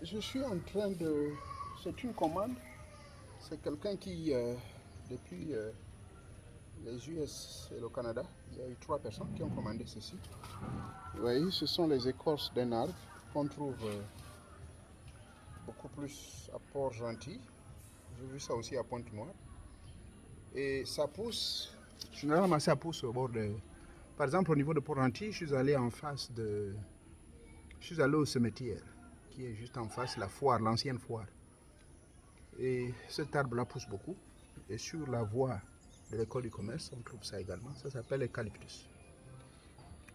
je suis en train de... C'est une commande. C'est quelqu'un qui, depuis les US et le Canada, il y a eu 3 personnes qui ont commandé ceci. Vous voyez, ce sont les écorces d'un arbre qu'on trouve beaucoup plus à Port-Gentil. J'ai vu ça aussi à Pointe-Noire. Et ça pousse, généralement ça pousse au bord de... Par exemple, au niveau de Port-Gentil, je suis allé en face de... Je suis allé au cimetière, qui est juste en face, la foire, l'ancienne foire. Et cet arbre-là pousse beaucoup. Et sur la voie de l'école du commerce, on trouve ça également. Ça s'appelle l'eucalyptus.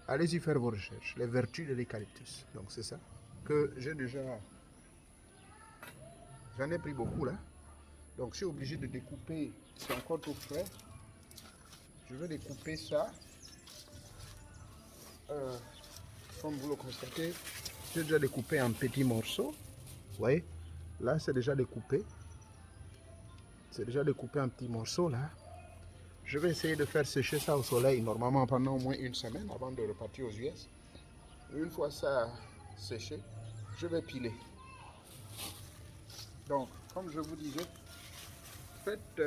Allez-y faire vos recherches, les vertus de l'eucalyptus. Donc c'est ça que j'ai déjà... J'en ai pris beaucoup là. Donc je suis obligé de découper, c'est encore tout frais. Je vais découper ça. Comme vous le constatez, j'ai déjà découpé en petits morceaux. Vous voyez, là c'est déjà découpé. C'est déjà découpé en petits morceaux là. Je vais essayer de faire sécher ça au soleil normalement pendant au moins une semaine avant de repartir aux US. Une fois ça séché, je vais piler. Donc, comme je vous disais, faites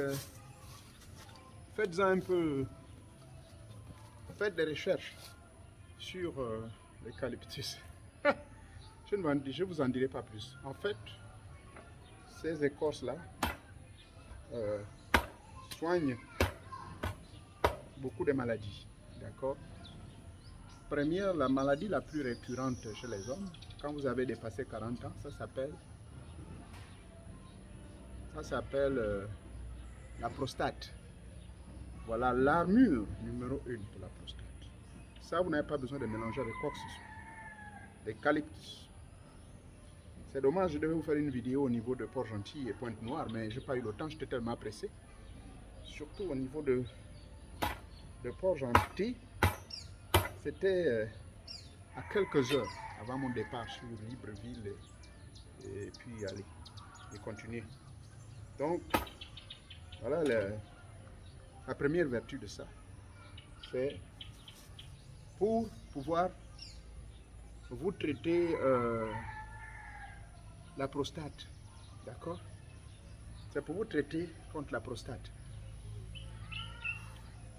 un peu, faites des recherches sur l'eucalyptus. Je ne vous en dirai pas plus. En fait, ces écorces-là soignent beaucoup de maladies. D'accord? Première, la maladie la plus récurrente chez les hommes, quand vous avez dépassé 40 ans, ça s'appelle la prostate. Voilà l'armure numéro 1 de la prostate. Ça, vous n'avez pas besoin de mélanger avec quoi que ce soit. L'eucalyptus. C'est dommage, je devais vous faire une vidéo au niveau de Port-Gentil et Pointe-Noire, mais je n'ai pas eu le temps, j'étais tellement pressé. Surtout au niveau de Port-Gentil, c'était à quelques heures avant mon départ sur Libreville et puis aller et continuer. Donc, voilà la première vertu de ça. C'est pour pouvoir vous traiter la prostate. D'accord? C'est pour vous traiter contre la prostate.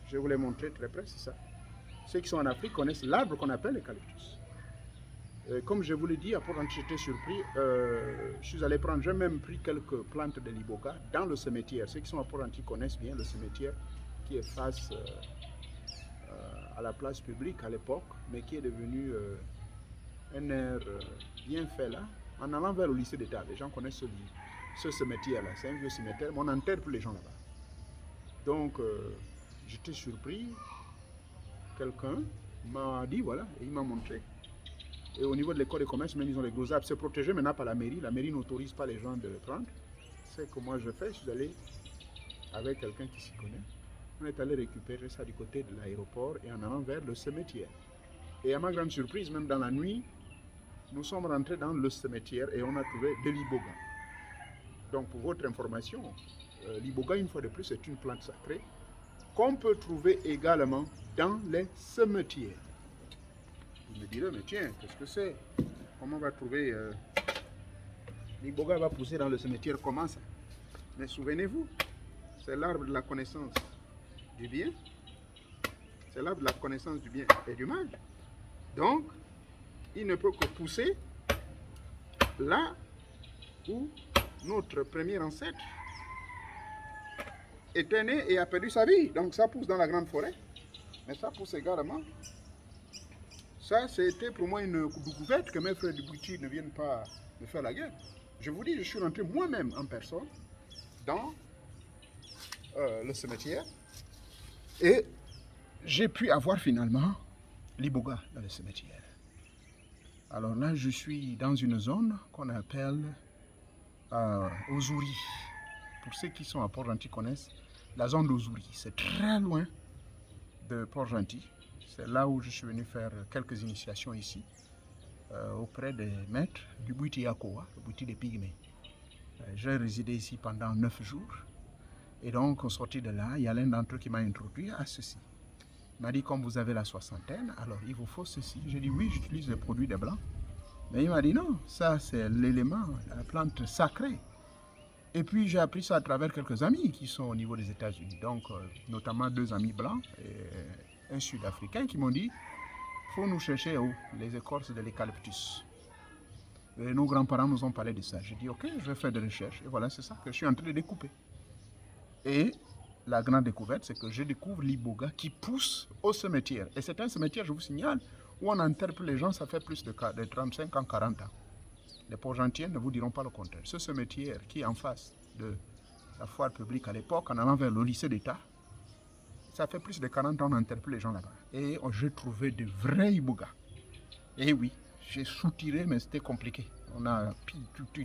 Je vais vous les montrer très près, c'est ça. Ceux qui sont en Afrique connaissent l'arbre qu'on appelle l'eucalyptus. Comme je vous l'ai dit, à Port-Gentil, j'étais surpris. Je suis allé prendre, j'ai même pris quelques plantes de l'iboga dans le cimetière. Ceux qui sont à Port-Gentil connaissent bien le cimetière qui est face à la place publique à l'époque, mais qui est devenu un air bien fait là. En allant vers le lycée d'État, les gens connaissent ce cimetière-là. C'est un vieux cimetière, mais on enterre tous les gens là-bas. Donc, j'étais surpris. Quelqu'un m'a dit, voilà, et il m'a montré. Et au niveau de l'école de commerce, même ils ont les gros arbres. C'est protégé maintenant par la mairie. La mairie n'autorise pas les gens de le prendre. C'est que moi je fais. Je suis allé avec quelqu'un qui s'y connaît. On est allé récupérer ça du côté de l'aéroport et en allant vers le cimetière. Et à ma grande surprise, même dans la nuit, nous sommes rentrés dans le cimetière et on a trouvé de l'iboga. Donc pour votre information, l'iboga, une fois de plus, c'est une plante sacrée qu'on peut trouver également dans les cimetières. Vous me direz, mais tiens, qu'est-ce que c'est? Comment on va trouver l'iboga va pousser dans le cimetière, comment ça? Mais souvenez-vous, c'est l'arbre de la connaissance du bien. C'est l'arbre de la connaissance du bien et du mal. Donc, il ne peut que pousser là où notre premier ancêtre était né et a perdu sa vie. Donc ça pousse dans la grande forêt, mais ça pousse également. Ça, c'était pour moi une découverte que mes frères du Bouti ne viennent pas me faire la guerre. Je vous dis, je suis rentré moi-même en personne dans le cimetière et j'ai pu avoir finalement l'iboga dans le cimetière. Alors là, je suis dans une zone qu'on appelle Ozouri. Pour ceux qui sont à Port-Gentil connaissent la zone d'Ozouri. C'est très loin de Port-Gentil. C'est là où je suis venu faire quelques initiations ici, auprès des maîtres du Bouti Yakoa, le Bouti des Pygmées. J'ai résidé ici pendant 9 jours. Et donc, au sorti de là, il y a l'un d'entre eux qui m'a introduit à ceci. Il m'a dit, comme vous avez la soixantaine, alors il vous faut ceci. J'ai dit, oui, j'utilise les produits des Blancs. Mais il m'a dit non, ça c'est l'élément, la plante sacrée. Et puis j'ai appris ça à travers quelques amis qui sont au niveau des États-Unis. Donc, notamment 2 amis blancs et un Sud-Africain qui m'ont dit, il faut nous chercher où les écorces de l'eucalyptus. Et nos grands-parents nous ont parlé de ça. J'ai dit, ok, je vais faire des recherches. Et voilà, c'est ça que je suis en train de découper. Et la grande découverte, c'est que je découvre l'iboga qui pousse au cimetière. Et c'est un cimetière, je vous signale, où on enterre les gens, ça fait plus de 35 ans, 40 ans. Les Port-Gentiens ne vous diront pas le contraire. Ce cimetière qui est en face de la foire publique à l'époque, en allant vers le lycée d'État, ça fait plus de 40 ans qu'on enterre les gens là-bas. Et j'ai trouvé de vrais ibogas. Et oui, j'ai soutiré, mais c'était compliqué. On a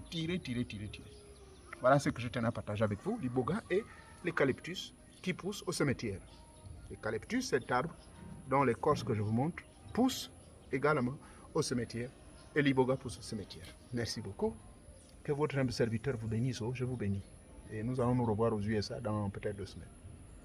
tiré. Voilà ce que je tenais à partager avec vous, l'iboga et l'eucalyptus qui pousse au cimetière. L'eucalyptus, cet arbre dont l'écorce que je vous montre pousse également au cimetière et l'iboga pousse au cimetière. Merci beaucoup. Que votre humble serviteur vous bénisse, je vous bénis. Et nous allons nous revoir aux USA dans peut-être 2 semaines.